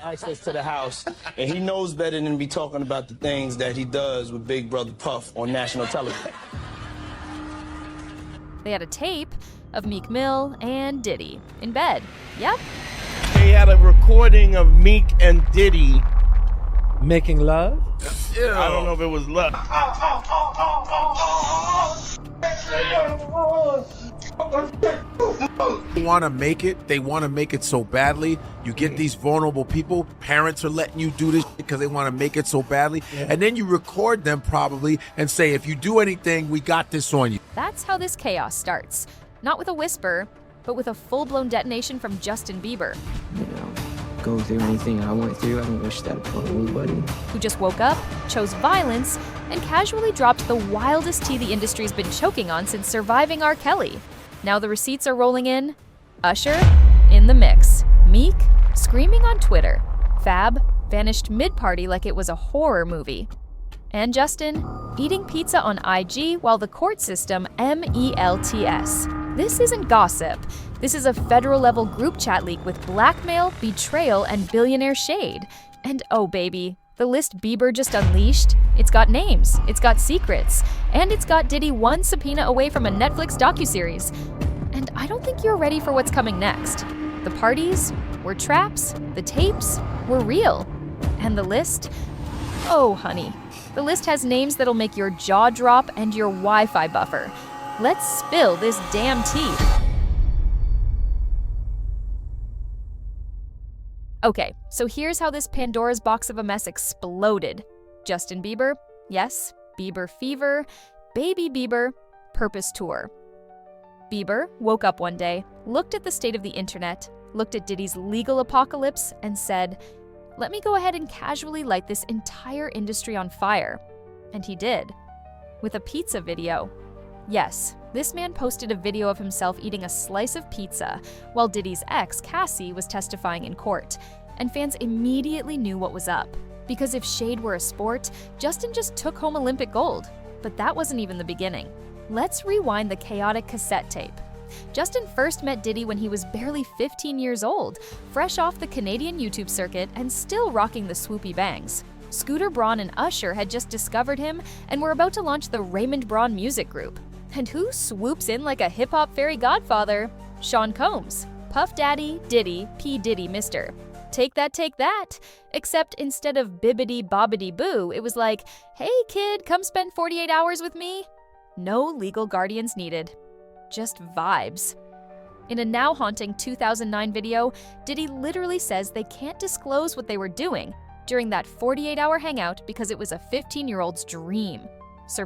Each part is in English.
access to the house, and he knows better than to be talking about the things that he does with Big Brother Puff on national television. They had a tape of Meek Mill and Diddy in bed. Yep. They had a recording of Meek and Diddy making love? Ew. I don't know if it was love. They want to make it. They want to make it so badly. You get these vulnerable people. Parents are letting you do this because they want to make it so badly. Yeah. And then you record them probably and say, if you do anything, we got this on you. That's how this chaos starts. Not with a whisper, but with a full-blown detonation from Justin Bieber. You know, go through anything I went through. I don't wish that upon anybody. Who just woke up, chose violence, and casually dropped the wildest tea the industry's been choking on since surviving R. Kelly. Now the receipts are rolling in. Usher, in the mix. Meek, screaming on Twitter. Fab, vanished mid-party like it was a horror movie. And Justin, eating pizza on IG while the court system melts. This isn't gossip. This is a federal-level group chat leak with blackmail, betrayal, and billionaire shade. And oh baby, the list Bieber just unleashed, it's got names, it's got secrets, and it's got Diddy one subpoena away from a Netflix docuseries. And I don't think you're ready for what's coming next. The parties were traps, the tapes were real, and the list? Oh honey, the list has names that'll make your jaw drop and your Wi-Fi buffer. Let's spill this damn tea. Okay, so here's how this Pandora's box of a mess exploded. Justin Bieber, yes, Bieber fever, baby Bieber, purpose tour. Bieber woke up one day, looked at the state of the internet, looked at Diddy's legal apocalypse, and said, let me go ahead and casually light this entire industry on fire. And he did. With a pizza video. Yes, this man posted a video of himself eating a slice of pizza while Diddy's ex, Cassie, was testifying in court, and fans immediately knew what was up. Because if shade were a sport, Justin just took home Olympic gold. But that wasn't even the beginning. Let's rewind the chaotic cassette tape. Justin first met Diddy when he was barely 15 years old, fresh off the Canadian YouTube circuit and still rocking the swoopy bangs. Scooter Braun and Usher had just discovered him and were about to launch the Raymond Braun Music Group. And who swoops in like a hip-hop fairy godfather? Sean Combs. Puff Daddy, Diddy, P. Diddy, Mr. Take that, take that. Except instead of bibbidi bobbidi boo, it was like, hey kid, come spend 48 hours with me. No legal guardians needed. Just vibes. In a now haunting 2009 video, Diddy literally says they can't disclose what they were doing during that 48-hour hangout because it was a 15-year-old's dream. Sir,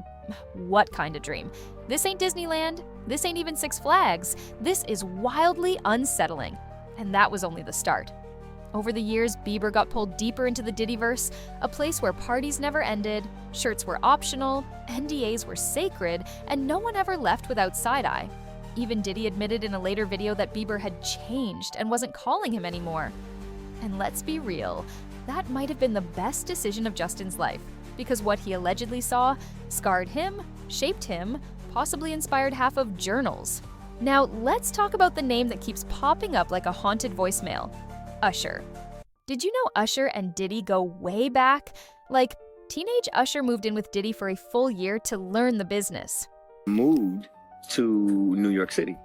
what kind of dream? This ain't Disneyland. This ain't even Six Flags. This is wildly unsettling. And that was only the start. Over the years, Bieber got pulled deeper into the Diddyverse, a place where parties never ended, shirts were optional, NDAs were sacred, and no one ever left without side-eye. Even Diddy admitted in a later video that Bieber had changed and wasn't calling him anymore. And let's be real, that might have been the best decision of Justin's life, because what he allegedly saw scarred him, shaped him, possibly inspired half of journals. Now, let's talk about the name that keeps popping up like a haunted voicemail. Usher. Did you know Usher and Diddy go way back? Like, teenage Usher moved in with Diddy for a full year to learn the business. Moved to New York City,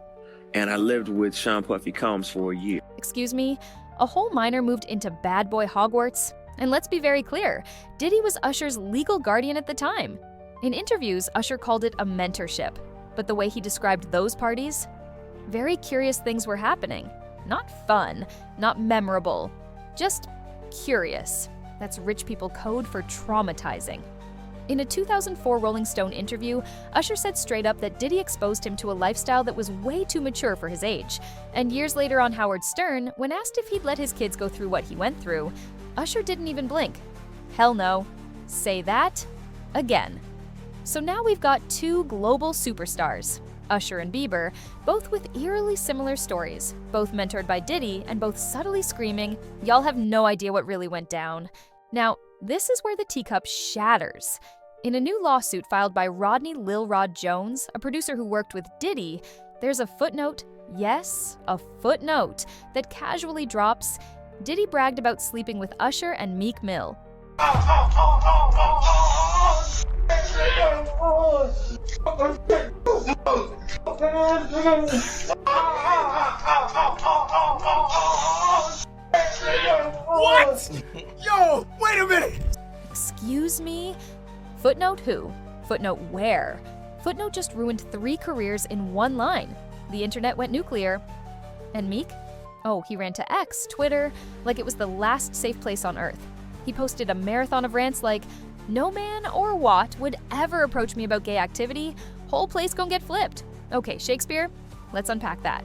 and I lived with Sean Puffy Combs for a year. Excuse me? A whole minor moved into bad boy Hogwarts? And let's be very clear, Diddy was Usher's legal guardian at the time. In interviews, Usher called it a mentorship, but the way he described those parties? Very curious things were happening. Not fun, not memorable, just curious. That's rich people code for traumatizing. In a 2004 Rolling Stone interview, Usher said straight up that Diddy exposed him to a lifestyle that was way too mature for his age. And years later on Howard Stern, when asked if he'd let his kids go through what he went through, Usher didn't even blink. Hell no. Say that again. So now we've got two global superstars, Usher and Bieber, both with eerily similar stories, both mentored by Diddy and both subtly screaming, y'all have no idea what really went down. Now, this is where the teacup shatters. In a new lawsuit filed by Rodney Lil Rod Jones, a producer who worked with Diddy, there's a footnote, yes, a footnote, that casually drops, Diddy bragged about sleeping with Usher and Meek Mill. What? Yo, wait a minute. Excuse me? Footnote who? Footnote where? Footnote just ruined 3 careers in one line. The internet went nuclear. And Meek? Oh, he ran to X, Twitter, like it was the last safe place on earth. He posted a marathon of rants like, "No man or what would ever approach me about gay activity. Whole place gon' get flipped." Okay, Shakespeare, let's unpack that.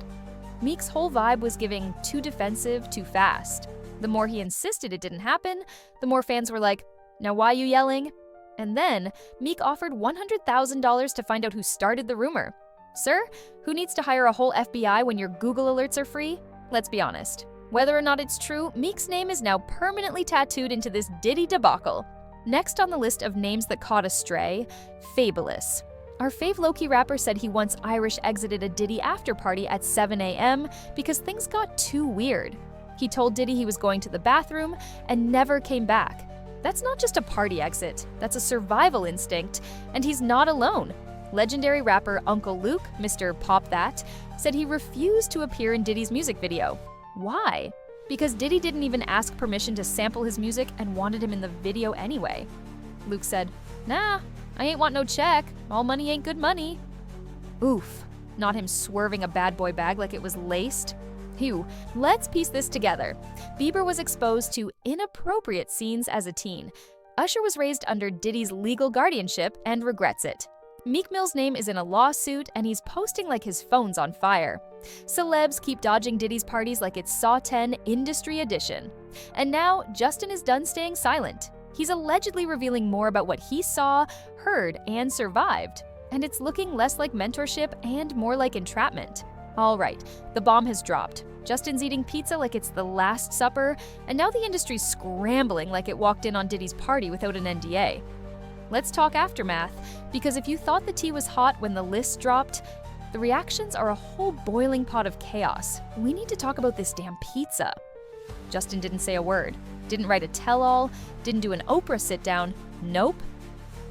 Meek's whole vibe was giving too defensive, too fast. The more he insisted it didn't happen, the more fans were like, "Now why you yelling?" And then Meek offered $100,000 to find out who started the rumor. Sir, who needs to hire a whole FBI when your Google alerts are free? Let's be honest. Whether or not it's true, Meek's name is now permanently tattooed into this Diddy debacle. Next on the list of names that caught a stray, Fabulous. Our fave low-key rapper said he once Irish exited a Diddy after party at 7 a.m. because things got too weird. He told Diddy he was going to the bathroom and never came back. That's not just a party exit, that's a survival instinct, and he's not alone. Legendary rapper Uncle Luke, Mr. Pop That, said he refused to appear in Diddy's music video. Why? Because Diddy didn't even ask permission to sample his music and wanted him in the video anyway. Luke said, "Nah, I ain't want no check. All money ain't good money." Oof, not him swerving a bad boy bag like it was laced. Phew, let's piece this together. Bieber was exposed to inappropriate scenes as a teen. Usher was raised under Diddy's legal guardianship and regrets it. Meek Mill's name is in a lawsuit and he's posting like his phone's on fire. Celebs keep dodging Diddy's parties like it's Saw 10 Industry Edition. And now, Justin is done staying silent. He's allegedly revealing more about what he saw, heard, and survived. And it's looking less like mentorship and more like entrapment. All right, the bomb has dropped. Justin's eating pizza like it's the Last Supper, and now the industry's scrambling like it walked in on Diddy's party without an NDA. Let's talk aftermath, because if you thought the tea was hot when the list dropped, the reactions are a whole boiling pot of chaos. We need to talk about this damn pizza. Justin didn't say a word, didn't write a tell-all, didn't do an Oprah sit-down. Nope.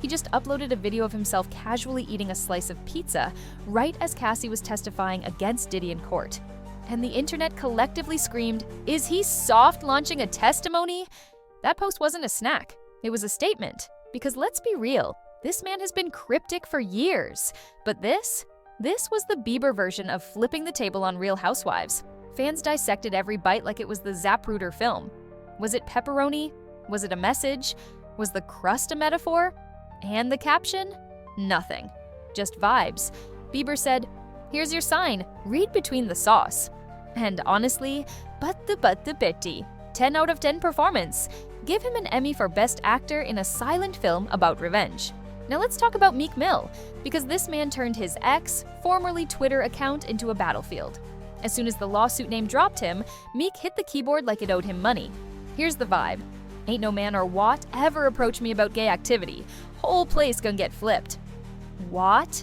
He just uploaded a video of himself casually eating a slice of pizza right as Cassie was testifying against Diddy in court. And the internet collectively screamed, "Is he soft launching a testimony?" That post wasn't a snack. It was a statement. Because let's be real, this man has been cryptic for years. But this was the Bieber version of flipping the table on Real Housewives. Fans dissected every bite like it was the Zapruder film. Was it pepperoni? Was it a message? Was the crust a metaphor? And the caption? Nothing. Just vibes. Bieber said, "Here's your sign. Read between the sauce." And honestly, but the betty. 10 out of 10 performance. Give him an Emmy for Best Actor in a silent film about revenge. Now let's talk about Meek Mill, because this man turned his ex, formerly Twitter account into a battlefield. As soon as the lawsuit name dropped him, Meek hit the keyboard like it owed him money. Here's the vibe. Ain't no man or what ever approach me about gay activity. Whole place gonna get flipped. What?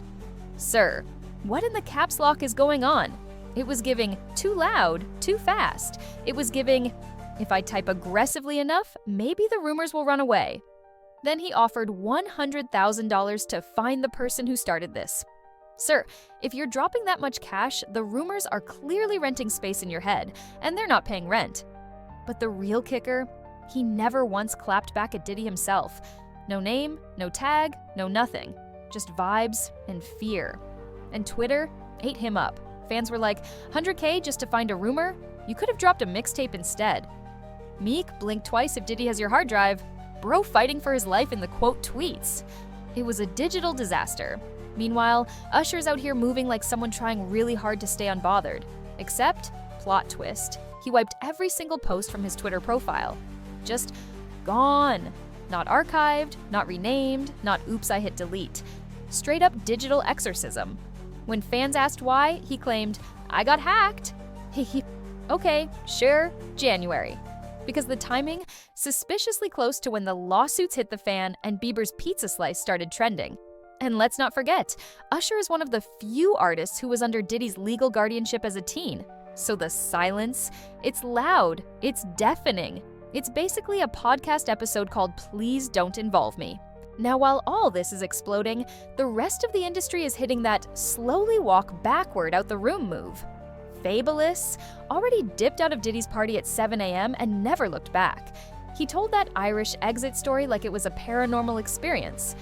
Sir, what in the caps lock is going on? It was giving too loud, too fast. It was giving, if I type aggressively enough, maybe the rumors will run away. Then he offered $100,000 to find the person who started this. Sir, if you're dropping that much cash, the rumors are clearly renting space in your head, and they're not paying rent. But the real kicker, he never once clapped back at Diddy himself. No name, no tag, no nothing. Just vibes and fear. And Twitter ate him up. Fans were like, "100K just to find a rumor? You could have dropped a mixtape instead." Meek, blink twice if Diddy has your hard drive. Bro fighting for his life in the quote tweets. It was a digital disaster. Meanwhile, Usher's out here moving like someone trying really hard to stay unbothered. Except, plot twist, he wiped every single post from his Twitter profile. Just gone. Not archived, not renamed, not oops I hit delete. Straight up digital exorcism. When fans asked why, he claimed, "I got hacked." Okay, sure, January. Because the timing, suspiciously close to when the lawsuits hit the fan and Bieber's pizza slice started trending. And let's not forget, Usher is one of the few artists who was under Diddy's legal guardianship as a teen. So the silence, it's loud, it's deafening. It's basically a podcast episode called Please Don't Involve Me. Now, while all this is exploding, the rest of the industry is hitting that slowly walk backward out the room move. Fabulous already dipped out of Diddy's party at 7 a.m. and never looked back. He told that Irish exit story like it was a paranormal experience.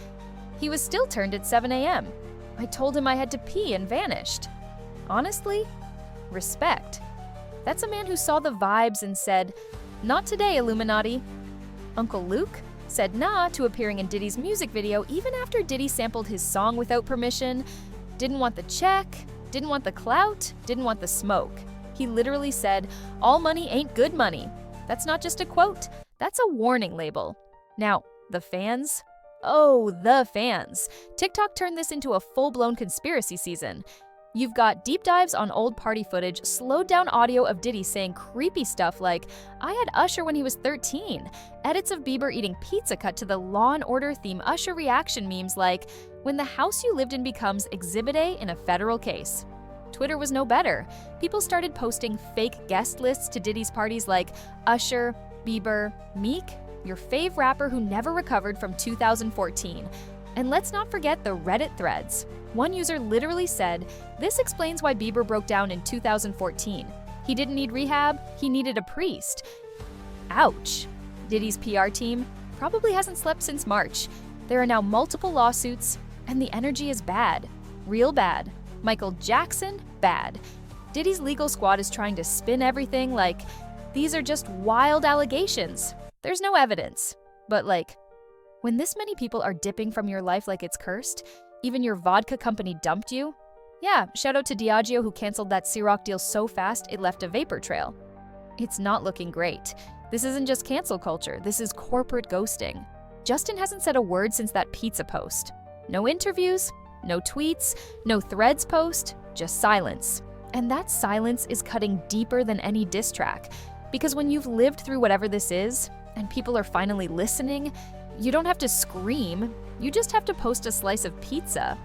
He was still turned at 7 a.m. I told him I had to pee and vanished. Honestly, respect. That's a man who saw the vibes and said, "Not today, Illuminati." Uncle Luke said nah to appearing in Diddy's music video even after Diddy sampled his song without permission, didn't want the check, didn't want the clout, didn't want the smoke. He literally said, "All money ain't good money." That's not just a quote, that's a warning label. Now, the fans? Oh, the fans. TikTok turned this into a full-blown conspiracy season. You've got deep dives on old party footage, slowed down audio of Diddy saying creepy stuff like, "I had Usher when he was 13, edits of Bieber eating pizza cut to the Law & Order theme Usher reaction memes like, "When the house you lived in becomes Exhibit A in a federal case." Twitter was no better. People started posting fake guest lists to Diddy's parties like Usher, Bieber, Meek, your fave rapper who never recovered from 2014. And let's not forget the Reddit threads. One user literally said, "This explains why Bieber broke down in 2014. He didn't need rehab, he needed a priest." Ouch. Diddy's PR team probably hasn't slept since March. There are now multiple lawsuits, and the energy is bad. Real bad. Michael Jackson, bad. Diddy's legal squad is trying to spin everything like, these are just wild allegations. There's no evidence. But like, when this many people are dipping from your life like it's cursed, even your vodka company dumped you? Yeah, shout out to Diageo who canceled that Ciroc deal so fast it left a vapor trail. It's not looking great. This isn't just cancel culture, this is corporate ghosting. Justin hasn't said a word since that pizza post. No interviews, no tweets, no threads post, just silence. And that silence is cutting deeper than any diss track. Because when you've lived through whatever this is, and people are finally listening, you don't have to scream, you just have to post a slice of pizza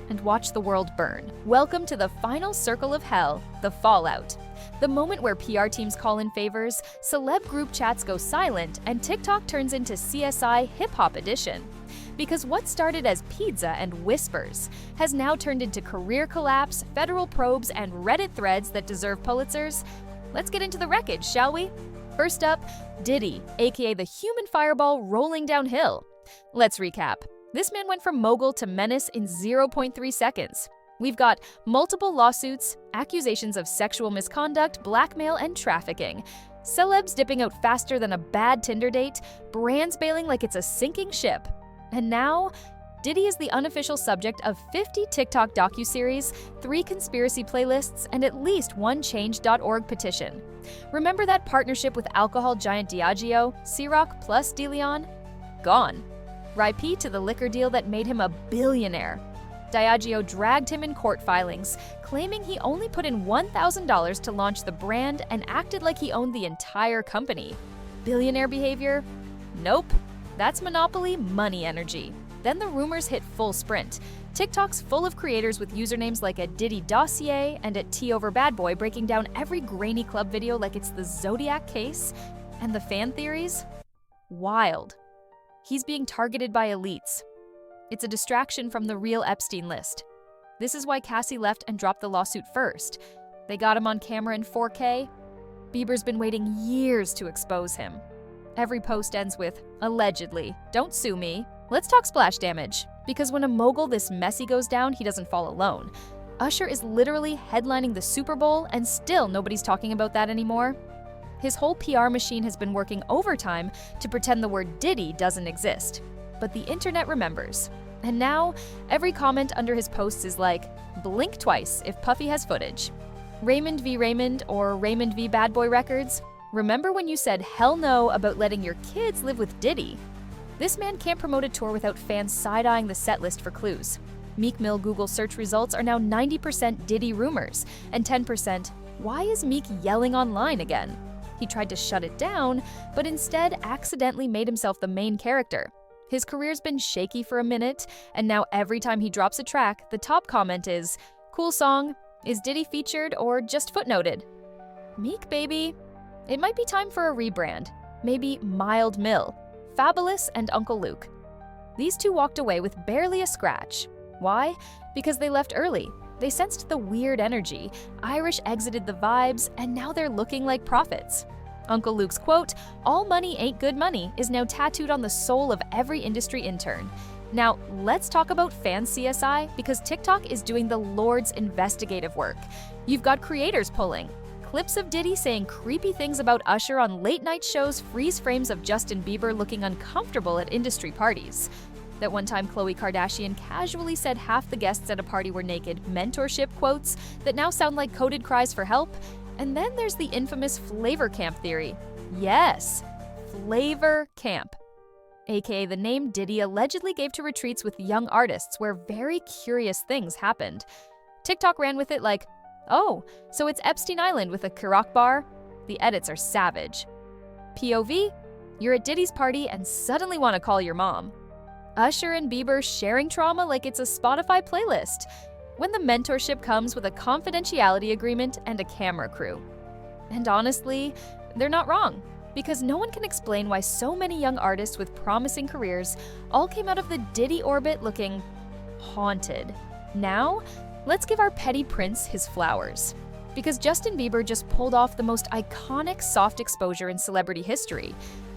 and watch the world burn. Welcome to the final circle of hell, the fallout. The moment where PR teams call in favors, celeb group chats go silent, and TikTok turns into CSI Hip-Hop Edition. Because what started as pizza and whispers has now turned into career collapse, federal probes, and Reddit threads that deserve Pulitzers. Let's get into the wreckage, shall we? First up, Diddy, aka the human fireball rolling downhill. Let's recap. This man went from mogul to menace in 0.3 seconds. We've got multiple lawsuits, accusations of sexual misconduct, blackmail, and trafficking. Celebs dipping out faster than a bad Tinder date, brands bailing like it's a sinking ship. And now, Diddy is the unofficial subject of 50 TikTok docuseries, 3 conspiracy playlists, and at least one Change.org petition. Remember that partnership with alcohol giant Diageo, Ciroc plus DeLeon? Gone. RIP to the liquor deal that made him a billionaire. Diageo dragged him in court filings, claiming he only put in $1,000 to launch the brand and acted like he owned the entire company. Billionaire behavior? Nope. That's monopoly money energy. Then the rumors hit full sprint. TikTok's full of creators with usernames like at Diddy Dossier and at T over Bad Boy breaking down every grainy club video like it's the Zodiac case. And the fan theories? Wild. He's being targeted by elites. It's a distraction from the real Epstein list. This is why Cassie left and dropped the lawsuit first. They got him on camera in 4K. Bieber's been waiting years to expose him. Every post ends with, allegedly, don't sue me. Let's talk splash damage, because when a mogul this messy goes down, he doesn't fall alone. Usher is literally headlining the Super Bowl, and still nobody's talking about that anymore. His whole PR machine has been working overtime to pretend the word Diddy doesn't exist. But the internet remembers. And now, every comment under his posts is like, blink twice if Puffy has footage. Raymond v. Raymond or Raymond v. Bad Boy Records, remember when you said hell no about letting your kids live with Diddy? This man can't promote a tour without fans side-eyeing the set list for clues. Meek Mill Google search results are now 90% Diddy rumors, and 10% why is Meek yelling online again? He tried to shut it down, but instead accidentally made himself the main character. His career's been shaky for a minute, and now every time he drops a track, the top comment is, cool song, is Diddy featured or just footnoted? Meek, baby. It might be time for a rebrand. Maybe Mild Mill, Fabulous, and Uncle Luke. These two walked away with barely a scratch. Why? Because they left early. They sensed the weird energy, Irish exited the vibes, and now they're looking like prophets. Uncle Luke's quote, "All money ain't good money," is now tattooed on the soul of every industry intern. Now, let's talk about fan CSI, because TikTok is doing the Lord's investigative work. You've got creators pulling. Clips of Diddy saying creepy things about Usher on late-night shows freeze frames of Justin Bieber looking uncomfortable at industry parties. That one time Khloe Kardashian casually said half the guests at a party were naked mentorship quotes that now sound like coded cries for help. And then there's the infamous flavor camp theory. Yes, flavor camp, aka the name Diddy allegedly gave to retreats with young artists where very curious things happened. TikTok ran with it like, oh, so it's Epstein Island with a Ciroc bar? The edits are savage. POV, you're at Diddy's party and suddenly want to call your mom. Usher and Bieber sharing trauma like it's a Spotify playlist, when the mentorship comes with a confidentiality agreement and a camera crew. And honestly, they're not wrong, because no one can explain why so many young artists with promising careers all came out of the Diddy orbit looking haunted. Now, let's give our petty prince his flowers. Because Justin Bieber just pulled off the most iconic soft exposure in celebrity history.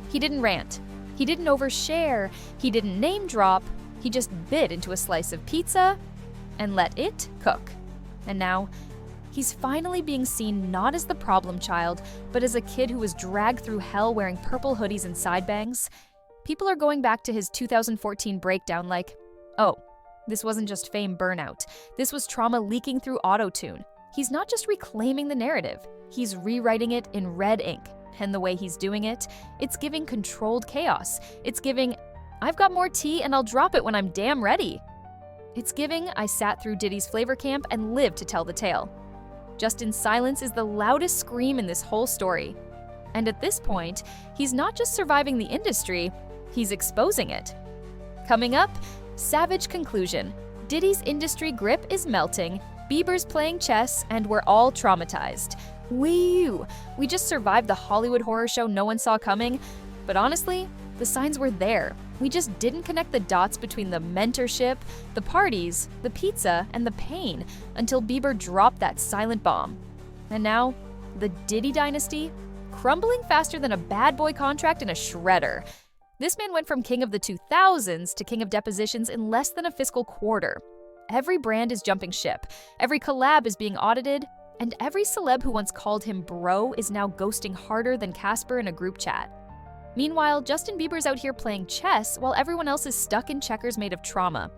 He didn't rant, he didn't overshare, he didn't name drop, he just bit into a slice of pizza and let it cook. And now, he's finally being seen not as the problem child, but as a kid who was dragged through hell wearing purple hoodies and side bangs. People are going back to his 2014 breakdown like, oh, this wasn't just fame burnout. This was trauma leaking through auto-tune. He's not just reclaiming the narrative, he's rewriting it in red ink. And the way he's doing it, it's giving controlled chaos. It's giving, I've got more tea and I'll drop it when I'm damn ready. It's giving, I sat through Diddy's flavor camp and lived to tell the tale. Justin's silence is the loudest scream in this whole story. And at this point, he's not just surviving the industry, he's exposing it. Coming up, savage conclusion. Diddy's industry grip is melting, Bieber's playing chess, and we're all traumatized. Woo! We just survived the Hollywood horror show no one saw coming, but honestly, the signs were there. We just didn't connect the dots between the mentorship, the parties, the pizza, and the pain until Bieber dropped that silent bomb. And now, the Diddy dynasty, crumbling faster than a bad boy contract in a shredder. This man went from king of the 2000s to king of depositions in less than a fiscal quarter. Every brand is jumping ship, every collab is being audited, and every celeb who once called him bro is now ghosting harder than Casper in a group chat. Meanwhile, Justin Bieber's out here playing chess while everyone else is stuck in checkers made of trauma.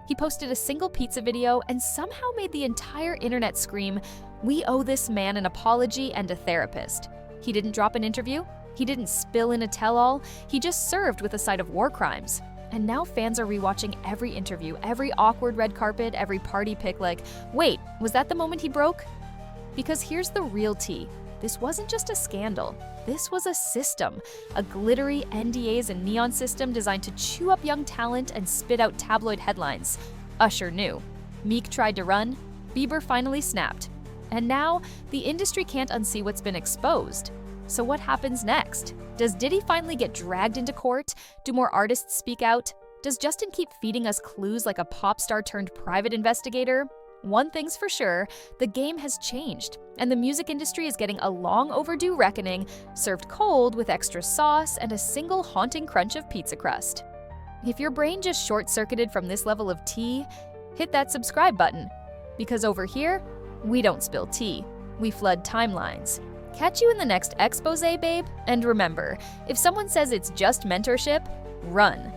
He posted a single pizza video and somehow made the entire internet scream, "We owe this man an apology and a therapist." He didn't drop an interview, he didn't spill in a tell-all, he just served with a side of war crimes. And now fans are rewatching every interview, every awkward red carpet, every party pic like, wait, was that the moment he broke? Because here's the real tea. This wasn't just a scandal. This was a system, a glittery NDAs and neon system designed to chew up young talent and spit out tabloid headlines. Usher knew. Meek tried to run. Bieber finally snapped. And now, the industry can't unsee what's been exposed. So what happens next? Does Diddy finally get dragged into court? Do more artists speak out? Does Justin keep feeding us clues like a pop star turned private investigator? One thing's for sure, the game has changed, and the music industry is getting a long overdue reckoning, served cold with extra sauce and a single haunting crunch of pizza crust. If your brain just short-circuited from this level of tea, hit that subscribe button. Because over here, we don't spill tea, we flood timelines. Catch you in the next expose, babe, and remember, if someone says it's just mentorship, run.